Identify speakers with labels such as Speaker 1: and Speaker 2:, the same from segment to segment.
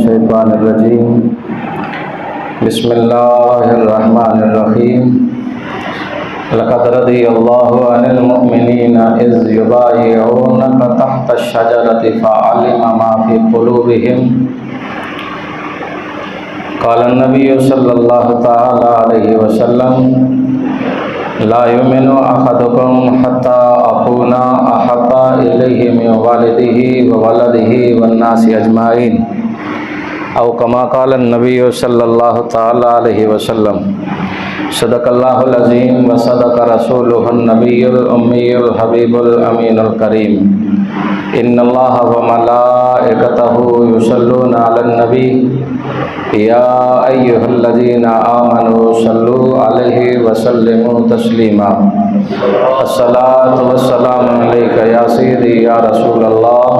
Speaker 1: मिनश्शैतानिर्रजीम बिस्मिल्लाहिर्रहमानिर्रहीम लक़द रदियल्लाहु अनिल मुअ्मिनीना इज़ युबायिऊनका तहतश-शजरति फ़अलिमा मा फ़ी क़ुलूबिहिम क़ाला नबिय्यु सल्लल्लाहु तआला अलैहि वसल्लम ला युमिनु अहदुकुम हत्ता अकूना अहब्बा इलैहि मिन वालिदिही व वलदिही वन्नासि अजमाइन औ कमा क़ाला नबिय्यु सल्लल्लाहु तआला अलैहि वसल्लम सदक़ल्लाहुल अज़ीम व सदक़ रसूलुहुन नबियुल उम्मियुल हबीबुल अमीनुल करीम इन्नल्लाह व मलाइकतहु युसल्लूना अलन नबी या अय्युहल्लज़ीना आमनू सल्लू अलैहि व सल्लिमू तस्लीमा अस्सलातु वस्सलामु अलैका या सय्यदी या रसूलल्लाह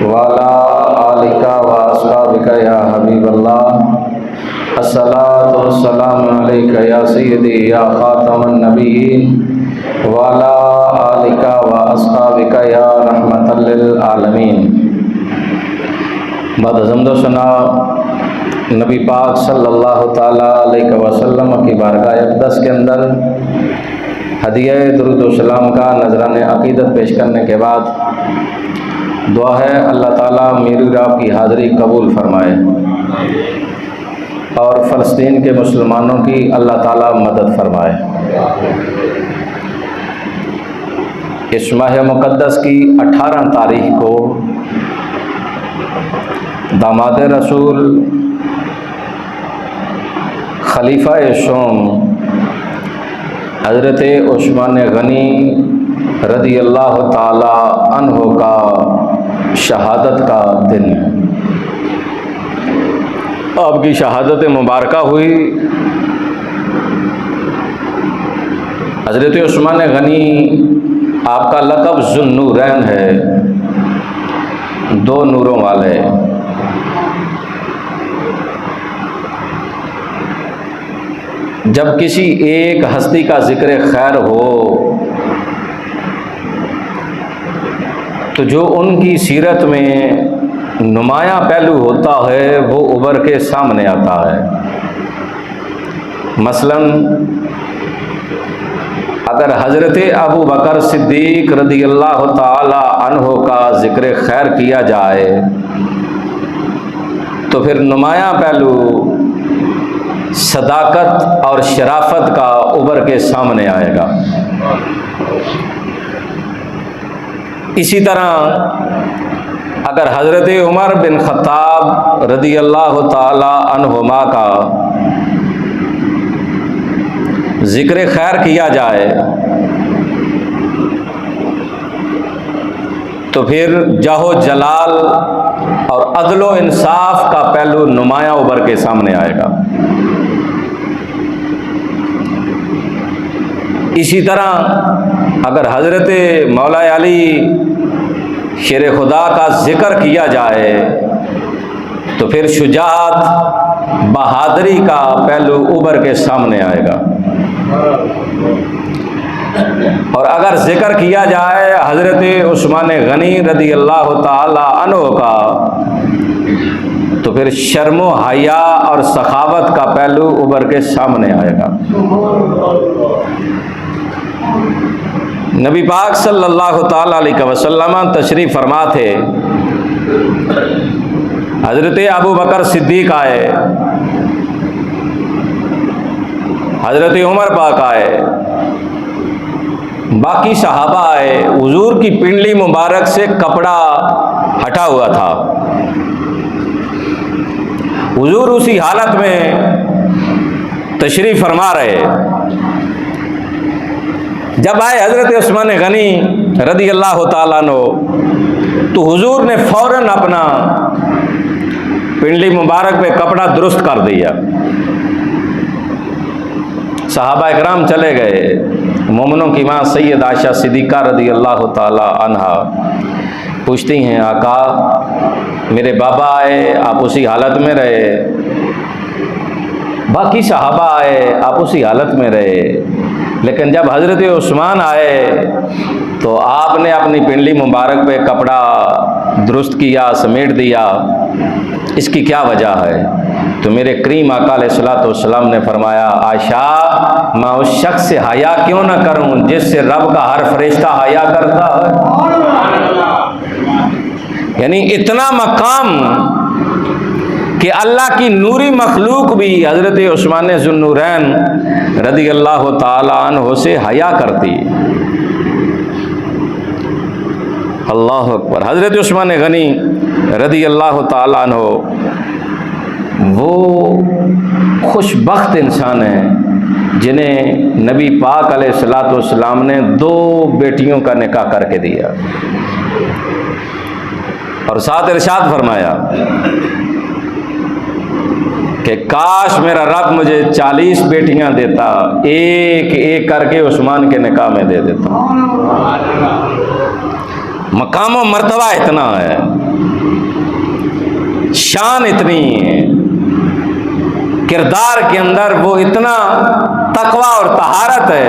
Speaker 1: व अला आलिका व अस्हाबिका या हबीबल्लाह अस्सलातु वस्सलामु अलैका या सय्यदी या खातमन नबिय्यीन व अला आलिका व अस्हाबिका या रहमतल लिल आलमीन। बाद हज़मदो सना नबी पाक सल्लल्लाहु ताला अलैहि वसल्लम की बारगाह अक़दस के अंदर हदिया दुरूद व सलाम का नजराने अक़ीदत पेश करने के बाद दुआ है अल्लाह ताला मेरी आपकी हाज़िरी कबूल फरमाए और फ़लस्तीन के मुसलमानों की अल्लाह ताला मदद फरमाए। इस माह मुक़द्दस की 18 तारीख को दामाद रसूल खलीफा शोम हज़रत उस्मान गनी रज़ी अल्लाह ताला अन्हो का शहादत का दिन है। आपकी शहादत मुबारक हुई। हज़रत उस्मान गनी आपका लक़ब ज़ुन्नूरैन है, 2 नूरों वाले। जब किसी एक हस्ती का जिक्र खैर हो तो जो उनकी सीरत में नुमाया पहलू होता है वो उभर के सामने आता है। मसलन अगर हज़रत अबू बकर सिद्दीक रज़ी अल्लाह ताला अन्हो का जिक्र खैर किया जाए तो फिर नुमाया पहलू सदाकत और शराफत का उभर के सामने आएगा। इसी तरह अगर हज़रत उमर बिन ख़त्ताब रज़ी अल्लाह ताला अन्हुमा का ज़िक्र खैर किया जाए तो फिर जाहो जलाल और अदलो इंसाफ का पहलू नुमाया उभर के सामने आएगा। इसी तरह अगर हज़रत मौला अली शेर खुदा का जिक्र किया जाए तो फिर शुजाअत बहादुरी का पहलू उभर के सामने आएगा। और अगर जिक्र किया जाए हज़रत उस्मान गनी रज़ी अल्लाह ताला अन्हो का तो फिर शर्म व हया और सखावत का पहलू उभर के सामने आएगा। नबी पाक सल्लल्लाहु ताला अलैहि वसल्लम तशरीफ़ फरमा थे। हज़रत अबू बकर सिद्दीक आए, हज़रत उमर पाक आए, बाकी सहाबा आए। हुजूर की पिंडली मुबारक से कपड़ा हटा हुआ था। हुजूर उसी हालत में तशरीफ़ फरमा रहे। जब आए हज़रत उस्मान गनी रज़ी अल्लाह ताला अन्हो तो हुजूर ने फ़ौरन अपना पिंडली मुबारक पे कपड़ा दुरुस्त कर दिया। सहाबा इकराम चले गए। मोमिनों की माँ सैयद आयशा सिद्दीक़ा रज़ी अल्लाह ताला अन्हा पूछती हैं, आका मेरे बाबा आए आप उसी हालत में रहे, बाकी सहाबा आए आप उसी हालत में रहे, लेकिन जब हज़रत उस्मान आए तो आपने अपनी पिंडली मुबारक पे कपड़ा दुरुस्त किया, समेट दिया। इसकी क्या वजह है? तो मेरे करीम आका अलैहिस्सलाम ने फरमाया, आयशा, मैं उस शख्स से हया क्यों ना करूं जिससे रब का हर फरिश्ता हया करता है। यानी इतना मकाम कि अल्लाह की नूरी मखलूक भी हज़रत उस्मान ज़ुन्नूरैन रज़ी अल्लाह ताला अन्हु से हया करती। अल्लाह अकबर। हज़रत उस्मान गनी रज़ी अल्लाह ताला अन्हु वो खुशबख्त इंसान हैं जिन्हें नबी पाक अलैहिस्सलाम ने 2 बेटियों का निकाह करके दिया और साथ इरशाद फरमाया कि काश मेरा रब मुझे 40 बेटियां देता, एक एक करके उस्मान के निकाह में दे देता। मकाम व मर्तबा इतना है, शान इतनी है, किरदार के अंदर वो इतना तकवा और तहारत है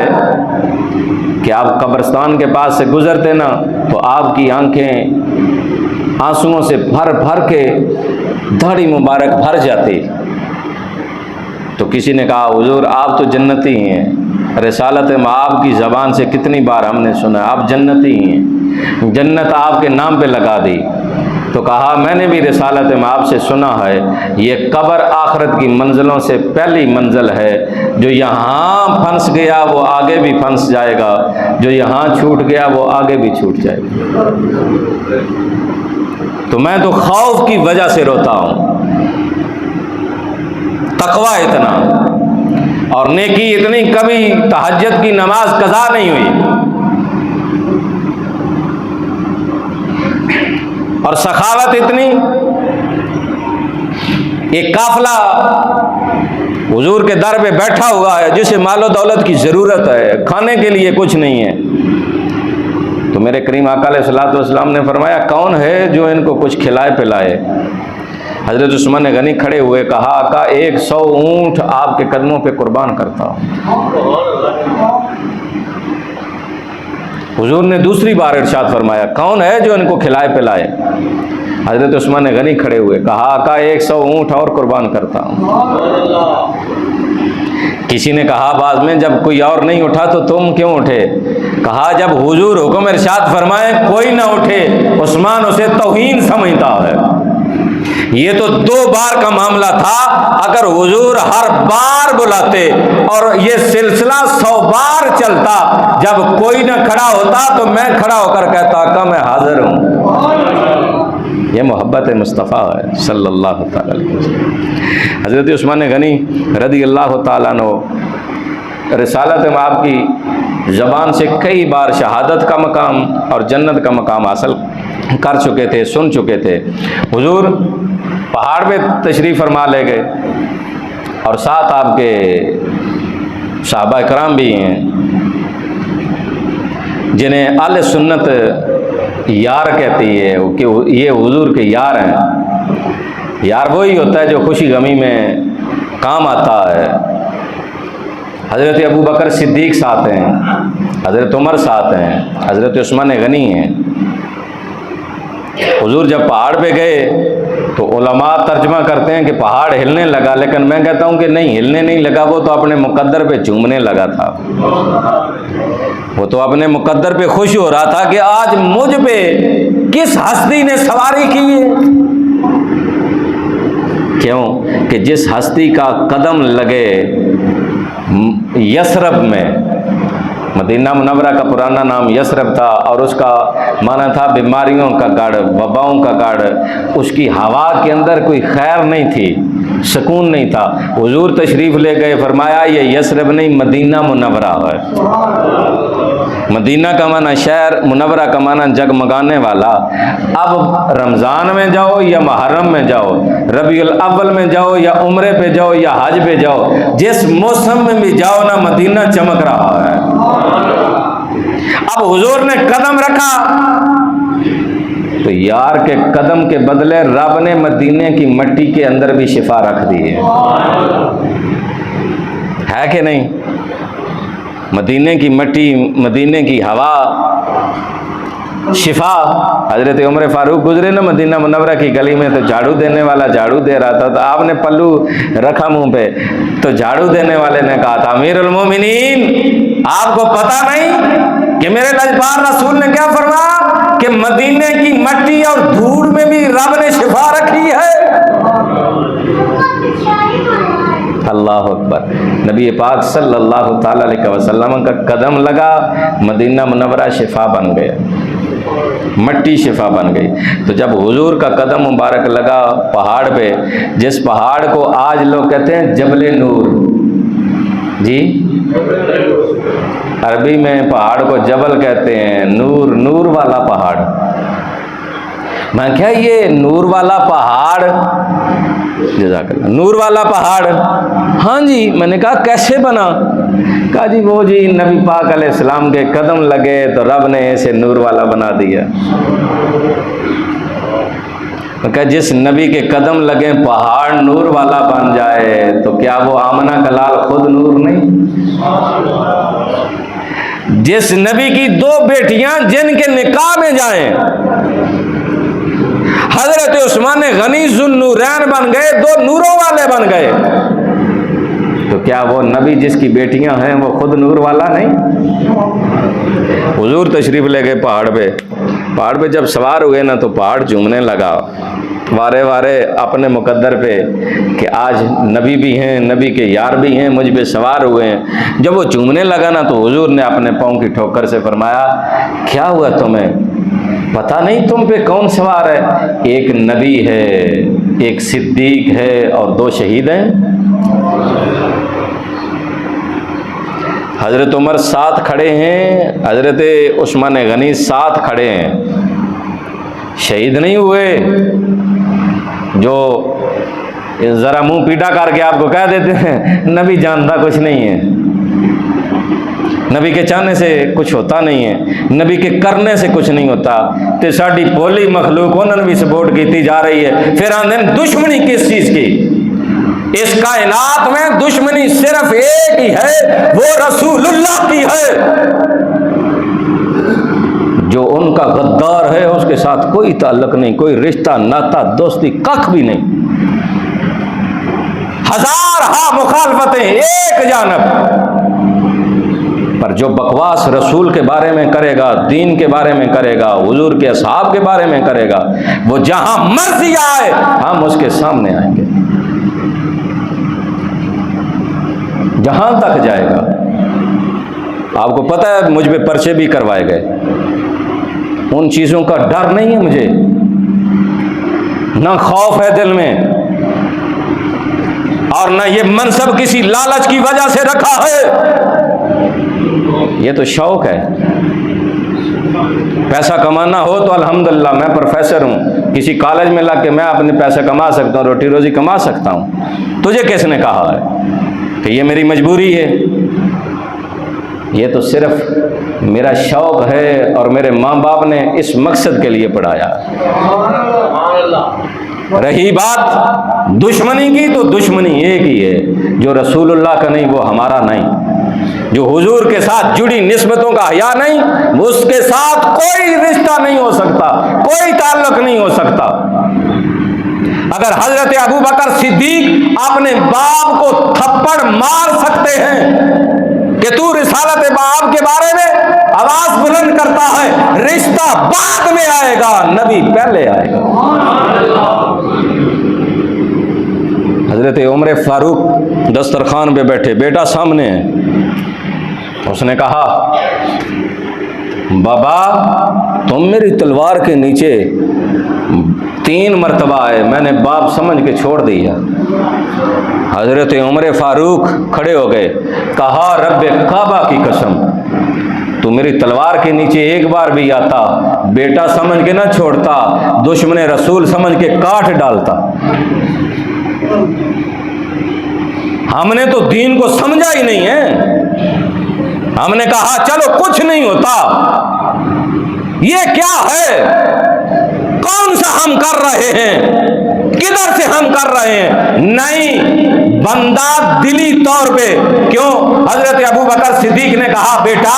Speaker 1: कि आप कब्रिस्तान के पास से गुजरते ना तो आपकी आंखें आंसुओं से भर भर के दाढ़ी मुबारक भर जाती। तो किसी ने कहा, हुजूर आप तो जन्नती हैं, रिसालत में आपकी ज़बान से कितनी बार हमने सुना आप जन्नती हैं, जन्नत आपके नाम पे लगा दी। तो कहा, मैंने भी रिसालत में आपसे सुना है, ये कब्र आखिरत की मंजिलों से पहली मंजिल है, जो यहाँ फंस गया वो आगे भी फंस जाएगा, जो यहाँ छूट गया वो आगे भी छूट जाएगा। तो मैं तो खौफ की वजह से रोता हूँ। तकवा इतना और नेकी इतनी, कभी तहज्जुद की नमाज कज़ा नहीं हुई और सखावत इतनी। एक काफिला हुजूर के दर पे बैठा हुआ है जिसे मालो दौलत की ज़रूरत है, खाने के लिए कुछ नहीं है। तो मेरे करीम आका अलैहिस्सलाम ने फरमाया, कौन है जो इनको कुछ खिलाए पिलाए? हज़रत उस्मान गनी खड़े हुए कहा, आका 100 ऊँट आपके कदमों पे कुर्बान करता हूँ। हुजूर ने दूसरी बार इरशाद फरमाया, कौन है जो इनको खिलाए पिलाए? हज़रत उस्मान गनी खड़े हुए कहा, आका 100 ऊँट और कुर्बान करता हूँ। किसी ने कहा बाद में, जब कोई और नहीं उठा तो तुम क्यों उठे? कहा, जब हुजूर हुक्म इरशाद फरमाए कोई ना उठे, उस्मान उसे तौहीन समझता है। ये तो 2 बार का मामला था, अगर हुजूर हर बार बुलाते और ये सिलसिला 100 बार चलता, जब कोई ना खड़ा होता तो मैं खड़ा होकर कहता, आका मैं हाजिर हूँ। ये मोहब्बत मुस्तफ़ा है सल्लल्लाहु अलैहि वसल्लम। हज़रत उस्मान गनी रज़ी अल्लाह ताला अन्हु रिसालत में आपकी ज़बान से कई बार शहादत का मकाम और जन्नत का मकाम हासिल कर चुके थे, सुन चुके थे। हुजूर पहाड़ पे तशरीफ़ फरमा ले गए और साथ आपके सहाबा कराम भी हैं जिन्हें अहले सुन्नत यार कहती है कि ये हुजूर के यार हैं। यार वही होता है जो खुशी गमी में काम आता है। हज़रत अबू बकर सिद्दीक़ साथ हैं, हज़रत उमर साथ हैं, हज़रत उस्मान गनी हैं। हुजूर जब पहाड़ पे गए तो उलमा तर्जमा करते हैं कि पहाड़ हिलने लगा, लेकिन मैं कहता हूँ कि नहीं, हिलने नहीं लगा, वो तो अपने मुकद्दर पे झूमने लगा था। वो तो अपने मुकद्दर पे खुश हो रहा था कि आज मुझ पे किस हस्ती ने सवारी की है। क्यों? कि जिस हस्ती का कदम लगे यसरब में, मदीना मुनव्वरा का पुराना नाम यसरब था और उसका माना था बीमारियों का गढ़, वबाओं का गढ़। उसकी हवा के अंदर कोई खैर नहीं थी, सुकून नहीं था। हुजूर तशरीफ़ ले गए, फरमाया ये यसरब नहीं, मदीना मुनव्वरा है। मदीना का माना शहर, मुनव्वरा का माना जगमगाने वाला। अब रमज़ान में जाओ या मुहर्रम में जाओ, रबीउल अव्वल में जाओ या उम्रे पे जाओ या हज पे जाओ, जिस मौसम में भी जाओ ना, मदीना चमक रहा है। अब हुजूर ने कदम रखा तो यार के कदम के बदले रब ने मदीने की मिट्टी के अंदर भी शिफा रख दी है कि नहीं? मदीने की मिट्टी, मदीने की हवा शिफा। हजरत उमर फारूक गुजरे ना मदीना मुनव्वरा की गली में, तो झाड़ू देने वाला झाड़ू दे रहा था, तो आपने पल्लू रखा मुंह पे, तो झाड़ू देने वाले ने कहा था, अमीरुल मोमिनीन, आपको पता नहीं कि मेरे लजपाल रसूल ने क्या फरमाया कि मदीने की मट्टी और धूल में भी रब ने शिफा रखी है। अल्लाह अकबर। नबी पाक सल्लल्लाहु ताला अलैहि वसल्लम का कदम लगा, मदीना मुनव्वरा शिफा बन गया, मट्टी शिफा बन गई। तो जब हुजूर का कदम मुबारक लगा पहाड़ पे, जिस पहाड़ को आज लोग कहते हैं जबले नूर, जी अरबी में पहाड़ को जबल कहते हैं, नूर, नूर वाला पहाड़। मैं क्या ये नूर वाला पहाड़, जज़ाकल्लाह, नूर वाला पहाड़, हाँ जी। मैंने कहा कैसे बना? कहा जी वो जी नबी पाक अलैहिस्सलाम के कदम लगे तो रब ने ऐसे नूर वाला बना दिया। कहा जिस नबी के कदम लगे पहाड़ नूर वाला बन जाए, तो क्या वो आमना का लाल खुद नूर नहीं? जिस नबी की दो बेटियां जिनके निकाह में जाएं, हजरत उस्मान गनी ज़ुन्नूरैन बन गए, दो नूरों वाले बन गए, तो क्या वो नबी जिसकी बेटियां हैं वो खुद नूर वाला नहीं? हुजूर तशरीफ ले गए पहाड़ पे। पहाड़ पे जब सवार हुए ना, तो पहाड़ झूमने लगा वारे वारे अपने मुकद्दर पे कि आज नबी भी हैं, नबी के यार भी हैं, मुझ पे सवार हुए हैं। जब वो झूमने लगा ना, तो हुजूर ने अपने पाँव की ठोकर से फरमाया, क्या हुआ तुम्हें? पता नहीं तुम पे कौन सवार है? एक नबी है, एक सिद्दीक है और दो शहीद हैं। हजरत उमर साथ खड़े हैं, हजरत उस्मान गनी साथ खड़े हैं, शहीद नहीं हुए। जो ज़रा मुंह पीटा करके आपको कह देते हैं नबी जानता कुछ नहीं है, नबी के चाहने से कुछ होता नहीं है, नबी के करने से कुछ नहीं होता, तो साड़ी भोली मखलूक उन्होंने भी सपोर्ट की जा रही है। फिर आंदे दुश्मनी किस चीज़ की? इस कायनात में दुश्मनी सिर्फ एक ही है, वो रसूलुल्लाह की है। जो उनका गद्दार है उसके साथ कोई ताल्लुक नहीं, कोई रिश्ता नाता दोस्ती कख भी नहीं। हजार हा मुखालफतें एक जानब, पर जो बकवास रसूल के बारे में करेगा, दीन के बारे में करेगा, हुजूर के असहाब के बारे में करेगा, वो जहां मर्जी आए हम उसके सामने आएंगे, जहां तक जाएगा। आपको पता है मुझ पे पर्चे भी करवाए गए, उन चीज़ों का डर नहीं है मुझे, ना खौफ है दिल में, और ना ये मनसब किसी लालच की वजह से रखा है। ये तो शौक है। पैसा कमाना हो तो अल्हम्दुलिल्लाह, मैं प्रोफेसर हूँ, किसी कॉलेज में लग के मैं अपने पैसे कमा सकता हूँ, रोटी रोजी कमा सकता हूँ। तुझे किसने कहा है कि ये मेरी मजबूरी है? ये तो सिर्फ मेरा शौक है और मेरे माँ बाप ने इस मकसद के लिए पढ़ाया। रही बात दुश्मनी की, तो दुश्मनी एक ही है, जो रसूलुल्लाह का नहीं वो हमारा नहीं, जो हुजूर के साथ जुड़ी निस्बतों का हया नहीं, उसके साथ कोई रिश्ता नहीं हो सकता, कोई ताल्लुक नहीं हो सकता। अगर हजरत अबू बकर सिद्दीक अपने बाप को थप्पड़ मार सकते हैं कि तू रिसालत बाप के बारे में आवाज बुलंद करता है, रिश्ता बाद में आएगा, नबी पहले आएगा। हजरत उमर फारूक दस्तरखान पे बैठे, बेटा सामने है। उसने कहा, बाबा तुम मेरी तलवार के नीचे 3 मरतबा आए, मैंने बाप समझ के छोड़ दिया। हजरत उमर फारूक खड़े हो गए, कहा रब्बे काबा की कसम, तू मेरी तलवार के नीचे एक बार भी आता, बेटा समझ के ना छोड़ता, दुश्मन रसूल समझ के काट डालता। हमने तो दीन को समझा ही नहीं है, हमने कहा चलो कुछ नहीं होता। ये क्या है? कौन सा हम कर रहे हैं, किधर से हम कर रहे हैं? नहीं, बंदा दिली तौर पे। क्यों? हजरत अबू बकर सिद्दीक ने कहा, बेटा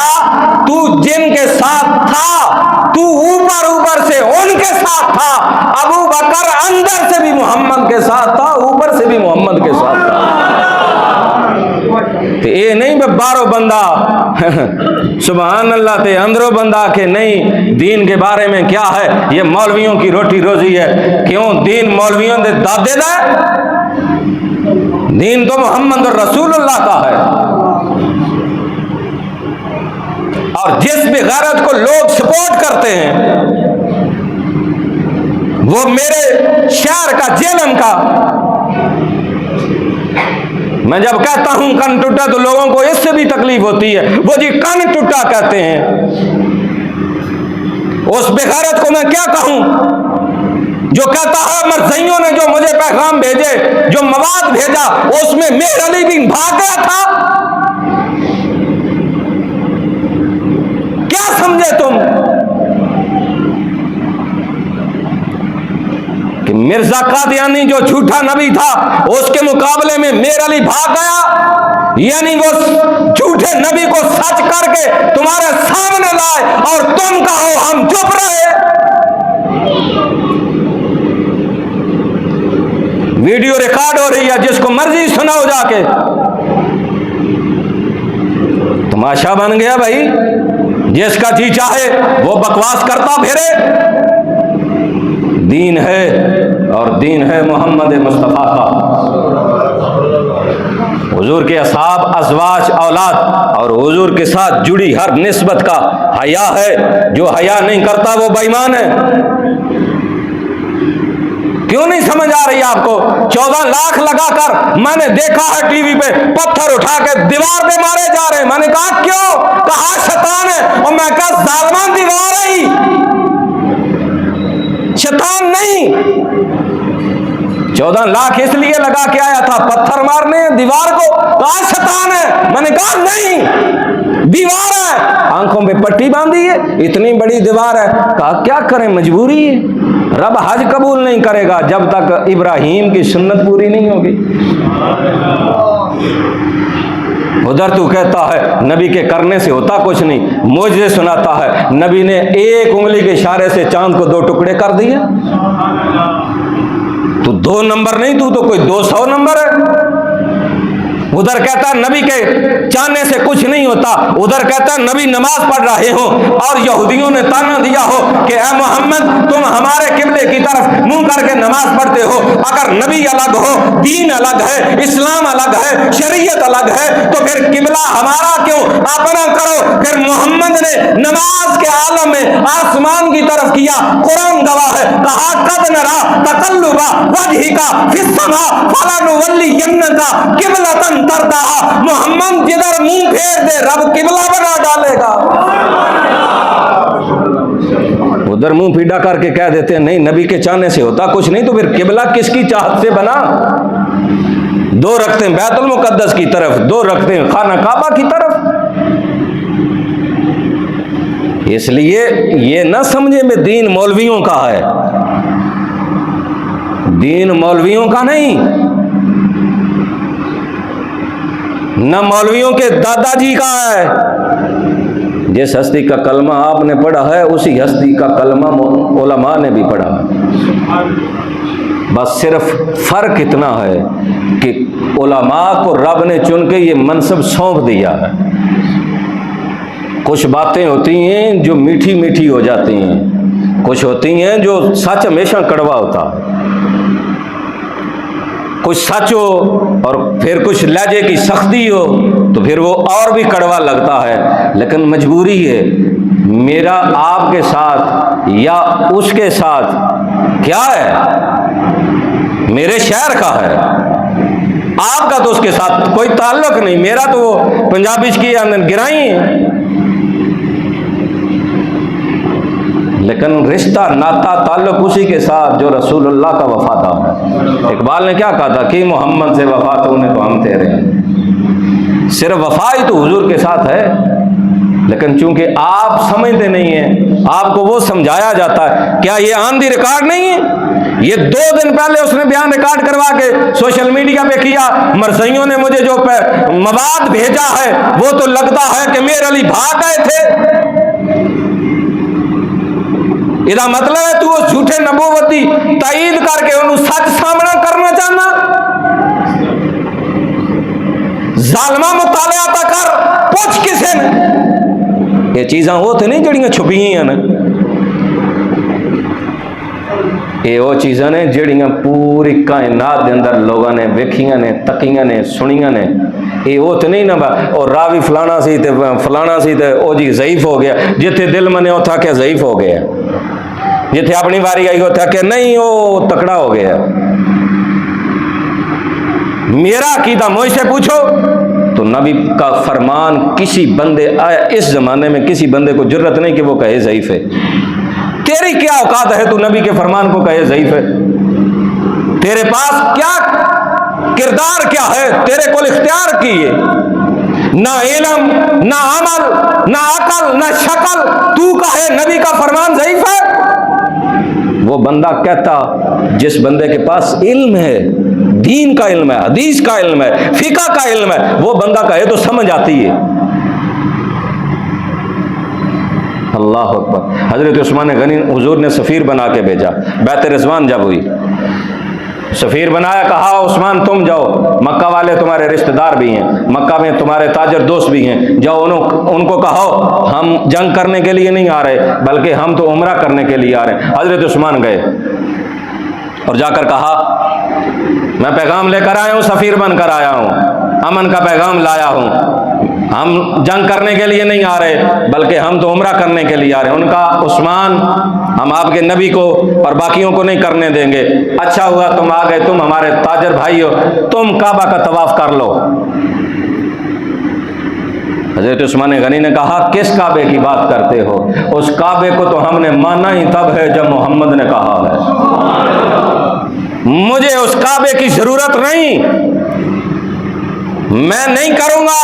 Speaker 1: तू जिनके साथ था, तू ऊपर ऊपर से उनके साथ था। अबू बकर अंदर से भी मोहम्मद के साथ था, ऊपर से भी मोहम्मद के साथ था। तो ये नहीं बारो बंदा सुभान अल्लाह ते अंदरो बंदा के नहीं। दीन के बारे में क्या है, ये मौलवियों की रोटी रोजी है। क्यों? दीन मौलवियों दे दादे दा, दीन तो मोहम्मद रसूलुल्लाह का है। और जिस भी गैरत को लोग सपोर्ट करते हैं, वो मेरे शहर का जेलम का, मैं जब कहता हूं कन टूटा तो लोगों को इससे भी तकलीफ होती है। वो जी कन टूटा कहते हैं, उस बेगैरत को मैं क्या कहूं जो कहता है मरज़इयों ने जो मुझे पैगाम भेजे, जो मवाद भेजा, उसमें मेहर अली भी भाग गया था। क्या समझे तुम कि मिर्जा कादियानी जो झूठा नबी था, उसके मुकाबले में मेहर अली भाग गया? यानी वो झूठे नबी को सच करके तुम्हारे सामने लाए और तुम कहो हम चुप रहे। वीडियो रिकॉर्ड हो रही है, जिसको मर्जी सुनाओ जाके। तमाशा बन गया भाई, जिसका जी चाहे वो बकवास करता फिरे। दीन है, और दीन है मोहम्मद मुस्तफ़ा का। हुजूर के असहाब, अज़वाज, औलाद और हुजूर के साथ जुड़ी हर निस्बत का हया है। जो हया नहीं करता वो बेईमान है। क्यों नहीं समझ आ रही आपको? 14 लाख लगाकर मैंने देखा है टीवी पे, पत्थर उठा के दीवार पे मारे जा रहे हैं। मैंने कहा क्यों? कहा शैतान है। और मैं कहा जालिमान दीवार है ही, शैतान नहीं। 14 लाख इसलिए लगा के आया था पत्थर मारने दीवार को, कहा शैतान है। मैंने कहा नहीं, दीवार है, आंखों पे पट्टी बांधी है, इतनी बड़ी दीवार है। कहा क्या करें, मजबूरी है। रब हज कबूल नहीं करेगा जब तक इब्राहिम की सुन्नत पूरी नहीं होगी। उधर तू कहता है नबी के करने से होता कुछ नहीं, मुझे सुनाता है नबी ने एक उंगली के इशारे से चांद को 2 टुकड़े कर दिए। तू 2 नंबर नहीं, तू तो कोई 200 नंबर है। उधर कहता है नबी के चाहने से कुछ नहीं होता, उधर कहता है नबी नमाज पढ़ रहे हो और यहूदियों ने ताना दिया हो कि ए मोहम्मद तुम हमारे किबले की तरफ मुंह करके नमाज पढ़ते हो। अगर नबी अलग हो, दीन अलग है, इस्लाम अलग है, शरीयत अलग है, तो फिर किबला हमारा क्यों अपना करो। फिर मोहम्मद ने नमाज के आलम में आसमान की तरफ किया, कुरान गवाह है, कहा कद नरा तकल्लुबा वजहिका फिस्समा फलनुवल्लियन्नका किबलतन तरदाहा। मोहम्मद जिधर मुंह फेर दे रब किबला बना डालेगा। उधर मुंह पीड़ा करके कह देते हैं नहीं नबी के चाहने से होता कुछ नहीं, तो फिर किबला किसकी चाहत से बना? 2 रखते हैं बैतुल मुकद्दस की तरफ, 2 रखते हैं खाना काबा की तरफ। इसलिए ये ना समझे में दीन मौलवियों का है, दीन मौलवियों का नहीं, न मौलवियों के दादाजी का है। जिस हस्ती का कलमा आपने पढ़ा है उसी हस्ती का कलमा उलमा ने भी पढ़ा है। बस सिर्फ फर्क इतना है कि उलमा को रब ने चुन के ये मनसब सौंप दिया है। कुछ बातें होती हैं जो मीठी मीठी हो जाती हैं, कुछ होती हैं जो सच हमेशा कड़वा होता है। कुछ सच हो और फिर कुछ लहजे की सख्ती हो तो फिर वो और भी कड़वा लगता है। लेकिन मजबूरी है, मेरा आपके साथ या उसके साथ क्या है, मेरे शहर का है, आपका तो उसके साथ कोई ताल्लुक नहीं। मेरा तो वो पंजाबी की गिराई है, लेकिन रिश्ता नाता ताल्लुक उसी के साथ जो रसूलुल्लाह का वफादार है। इकबाल ने क्या कहा था कि मोहम्मद से वफा तूने तो हम तेरे हैं। सिर्फ वफा ही तो हुजूर के साथ है, लेकिन चूंकि आप समझते नहीं हैं, आपको वो समझाया जाता है। क्या ये आंधी रिकॉर्ड नहीं है? ये 2 दिन पहले उसने बयान रिकॉर्ड करवा के सोशल मीडिया पे किया, मरसइयों ने मुझे जो मवाद भेजा है वो तो लगता है कि मेरे अली भाग गए थे। इसका मतलब है तू उस झूठे नबूवती तईद करके उन्होंने सच सामना करना चाहना। जालमा मुतालिया ता कर, पूछ किसे ने ये चीज़ां वो थे नहीं जड़ियां छुपियां ने, ये वो चीज़ां ने जड़ियां पूरी कायनात के अंदर लोगों ने वेखियां ने, तकियां ने, सुनियां ने। ये वो तो नहीं ना और रावी फलाना सी ते फलाना सी ते ओ जी ज़ईफ हो गया, जिथे दिल मने उथा के ज़ईफ हो गया, जिथे अपनी बारी आई उथा के नहीं वो तकड़ा हो गया। मेरा अकीदा मुझसे पूछो तो नबी का फरमान किसी बंदे आया इस जमाने में किसी बंदे को जरूरत नहीं कि वो कहे ज़ईफ है। तेरी क्या औकात है तू नबी के फरमान को कहे ज़ईफ है? तेरे पास क्या किरदार क्या है? तेरे को इख्तियार की है ना इल्म, ना अमल, ना अकल, ना शक्ल, तू कहे नबी का फरमान ज़ईफ है? वो बंदा कहता जिस बंदे के पास इल्म है, दीन का इल्म है, हदीस का इल्म है, फिका का इल्म है, वो बंदा कहे तो समझ आती है। अल्लाह अकबर। हजरत उस्मान गनी हुजूर ने सफ़ीर बना के भेजा, बैत रिज़वान जब हुई सफ़ीर बनाया, कहा उस्मान तुम जाओ, मक्का वाले तुम्हारे रिश्तेदार भी हैं, मक्का में तुम्हारे ताजर दोस्त भी हैं, जाओ उनको कहो हम जंग करने के लिए नहीं आ रहे बल्कि हम तो उम्रा करने के लिए आ रहे हैं। हजरत उस्मान गए और जाकर कहा मैं पैगाम लेकर आया हूँ, सफ़ीर बनकर आया हूँ, अमन का पैगाम लाया हूँ, हम जंग करने के लिए नहीं आ रहे बल्कि हम तो उम्रा करने के लिए आ रहे हैं। उनका उस्मान हम आपके नबी को और बाकियों को नहीं करने देंगे। अच्छा हुआ तुम आ गए, तुम हमारे ताजर भाई हो, तुम काबा का तवाफ कर लो। हज़रत उस्मान गनी ने कहा किस काबे की बात करते हो? उस काबे को तो हमने माना ही तब है जब मोहम्मद ने कहा है। मुझे उस काबे की जरूरत नहीं, मैं नहीं करूंगा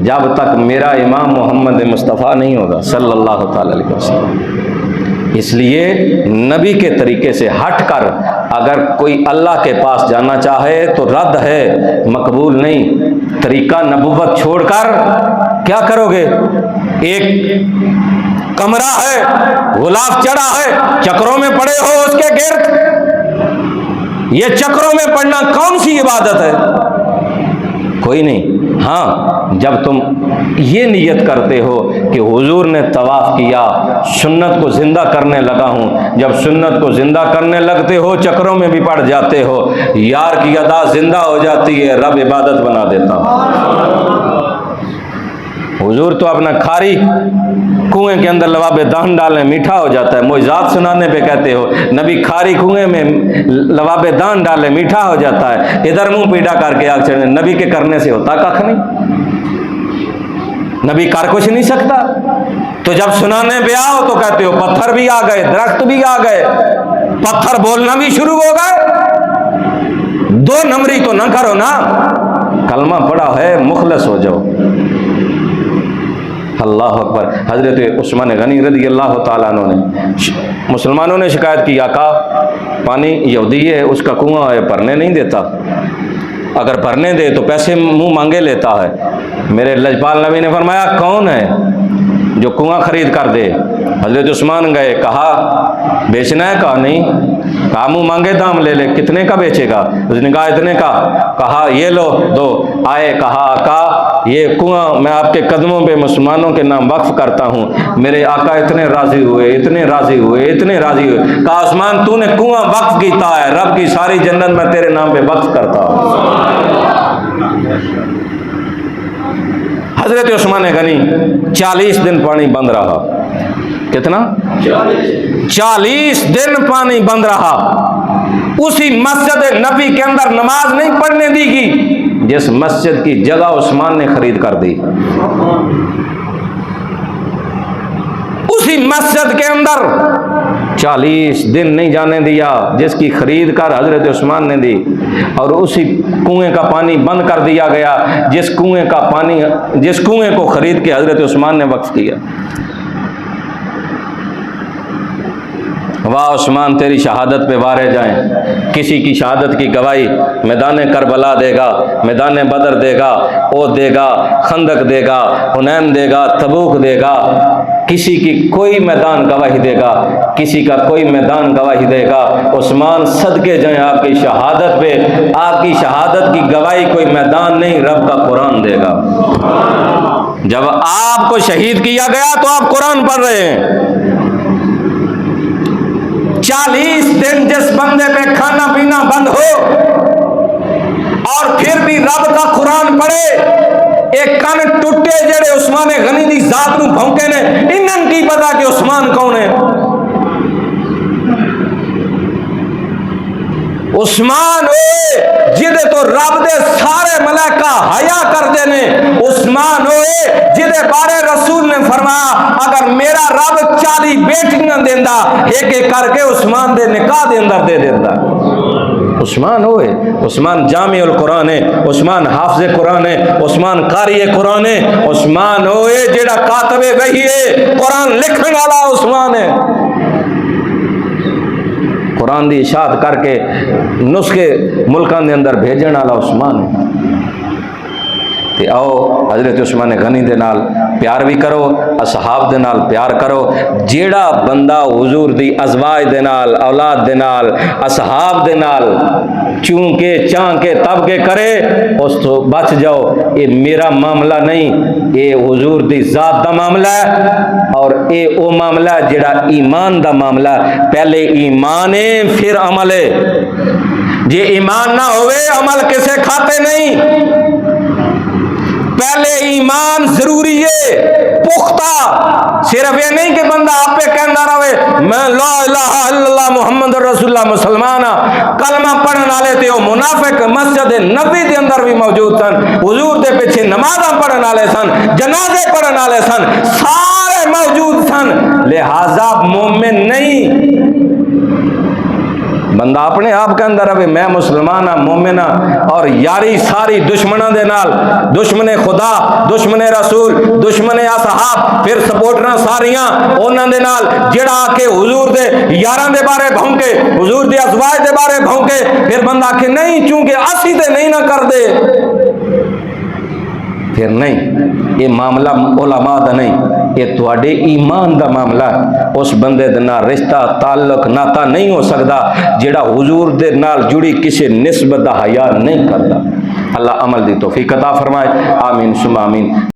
Speaker 1: जब तक मेरा इमाम मोहम्मद मुस्तफ़ा नहीं होगा सल्लल्लाहु अलैहि वसल्लम। इसलिए नबी के तरीके से हटकर अगर कोई अल्लाह के पास जाना चाहे तो रद्द है, मकबूल नहीं। तरीका नबूवत छोड़कर क्या करोगे? एक कमरा है, गुलाब चढ़ा है, चक्रों में पड़े हो उसके गिर्द। ये चक्रों में पड़ना कौन सी इबादत है? कोई नहीं। हाँ, जब तुम ये नियत करते हो कि हुजूर ने तवाफ किया, सुन्नत को जिंदा करने लगा हूँ, जब सुन्नत को जिंदा करने लगते हो चक्रों में भी पड़ जाते हो, यार की अदा जिंदा हो जाती है, रब इबादत बना देता। हुजूर तो अपना खारी कुएं के अंदर लवाबे दान डालें मीठा हो जाता है, मोइज़ात सुनाने पे कहते हो नबी खारी कुएं में लवाबे दान डालें मीठा हो जाता है, इधर मुंह पीड़ा करके आग चढ़े। नबी के करने से होता कख नहीं, नबी कर कुछ नहीं सकता। तो जब सुनाने पे आओ तो कहते हो पत्थर भी आ गए, दरख्त भी आ गए, पत्थर बोलना भी शुरू हो गए। 2 नंबरी तो ना करो ना, कलमा पड़ा है, मुखलस हो जाओ। अल्लाह अकबर। हज़रत उस्मान गनी रज़ी अल्लाह ताला अन्हु ने, मुसलमानों ने शिकायत की आका पानी यहूदी है, उसका कुआं है, भरने नहीं देता, अगर भरने दे तो पैसे मुंह मांगे लेता है। मेरे लजपाल नबी ने फरमाया कौन है जो कुआं खरीद कर दे? हज़रत उस्मान गए, कहा बेचना है? कहा नहीं। कहा मुंह मांगे दाम ले ले, कितने का बेचेगा? उसने कहा इतने का। कहा ये लो दो। आए, कहा आका ये कुआं मैं आपके कदमों पे मुसलमानों के नाम वक्फ करता हूँ। मेरे आका इतने राजी हुए, इतने राजी हुए, इतने राजी हुए। कहा उस्मान तूने कुआं वक्फ किया है, रब की सारी जन्नत मैं तेरे नाम पे वक्फ करता हूँ। हजरत उस्मान गनी 40 दिन पानी बंद रहा। कितना? 40 दिन पानी बंद रहा। उसी मस्जिद नबी के अंदर नमाज नहीं पढ़ने दी गई जिस मस्जिद की जगह उस्मान ने खरीद कर दी। उसी मस्जिद के अंदर 40 दिन नहीं जाने दिया, जिसकी खरीद कर हजरत उस्मान ने दी, और उसी कुएं का पानी बंद कर दिया गया जिस कुएं को खरीद के हजरत उस्मान ने वक्फ किया। वाह उस्मान, तेरी शहादत पे वारे जाएं। किसी की शहादत की गवाही मैदान करबला देगा, मैदान बदर देगा, ओहद देगा, खंदक देगा, हुनैन देगा, तबूक देगा, किसी की कोई मैदान गवाही देगा, किसी का कोई मैदान गवाही देगा। उस्मान सदके जाएं आपकी शहादत पे, आपकी शहादत की गवाही कोई मैदान नहीं, रब का कुरान देगा। जब आपको शहीद किया गया तो आप कुरान पढ़ रहे हैं। 40 दिन जिस बंदे पे खाना पीना बंद हो और फिर भी रब का कुरान पढ़े, एक कन टुटे जेड़े उस्मान गनी दी जात नूं भौंके ने, इन्हन की पता कि उस्मान कौन है। उस्मान ओए जिदे तो रब दे सारे मलाइका हया करदे ने, उस्मान ओए जिदे बारे रसूल ने फरमाया अगर मेरा रब 40 बेटियां देंदा, एक एक करके उस्मान दे निकाह दे अंदर दे देंदा। उस्मान होए, उस्मान जामिउल कुरान है, उस्मान हाफिज़ कुरान है, उस्मान कारी कुरान है, उस्मान होए जेड़ा कातबे वही है, कुरान लिखने वाला उस्मान है। कुरान दी इशाअत करके नुस्खे मुल्कां दे अंदर भेजण वाला उस्मान है। ते आओ हजरत उस्मान गनी दे नाल प्यार भी करो, असहाब दे नाल प्यार करो। जेड़ा बंदा हुजूर दी अज़वाज दे नाल, औलाद दे नाल, असहाब दे नाल चूंके चांके तब के करे, उस तो बच जाओ। ये मेरा मामला नहीं, ये हुजूर दी जात दा मामला है, और ये वो मामला है जेड़ा ईमान दा मामला है। पहले ईमान है फिर अमल है। जे ईमान ना होवे अमल किसे खाते नहीं। पहले ईमान जरूरी है, पुख्ता। सिर्फ ये नहीं कि बंदा आपे कहना रहे मैं ला इलाहा इल्लल्लाह मुहम्मद रसूलुल्लाह मुसलमान, कलमा पढ़ने वाले थे वो मुनाफिक मस्जिद नबी के अंदर भी मौजूद सन, हुजूर के पीछे नमाज़ पढ़ने वाले सन, जनाजे पढ़ने वाले सन, सारे मौजूद सन, लिहाजा मोमिन नहीं। बंदा अपने आप के अंदर रहे मैं मुसलमान हाँ, मोमिन हाँ, और यारी सारी दुश्मनों दे नाल, दुश्मने खुदा, दुश्मने रसूल, दुश्मने असहाब, फिर सपोर्टरां सारियां उन्हां दे नाल जेड़ा आके हुजूर दे यारां दे बारे भौंके, हुजूर दी अज़वाज दे बारे भौंके, फिर बंदा आखे नहीं चूंकि असी ते नहीं ना कर दे, फिर नहीं। ये मामला उलमा दा नहीं, ये तुहाडे ईमान दा मामला। उस बंदे दे नाल रिश्ता ताल्लुक नाता नहीं हो सकता जेड़ा हुजूर दे नाल जुड़ी किसी निस्बत दा हया नहीं करता। अल्लाह अमल दी तौफीक अता फरमाए। आमीन सुम्मा आमीन।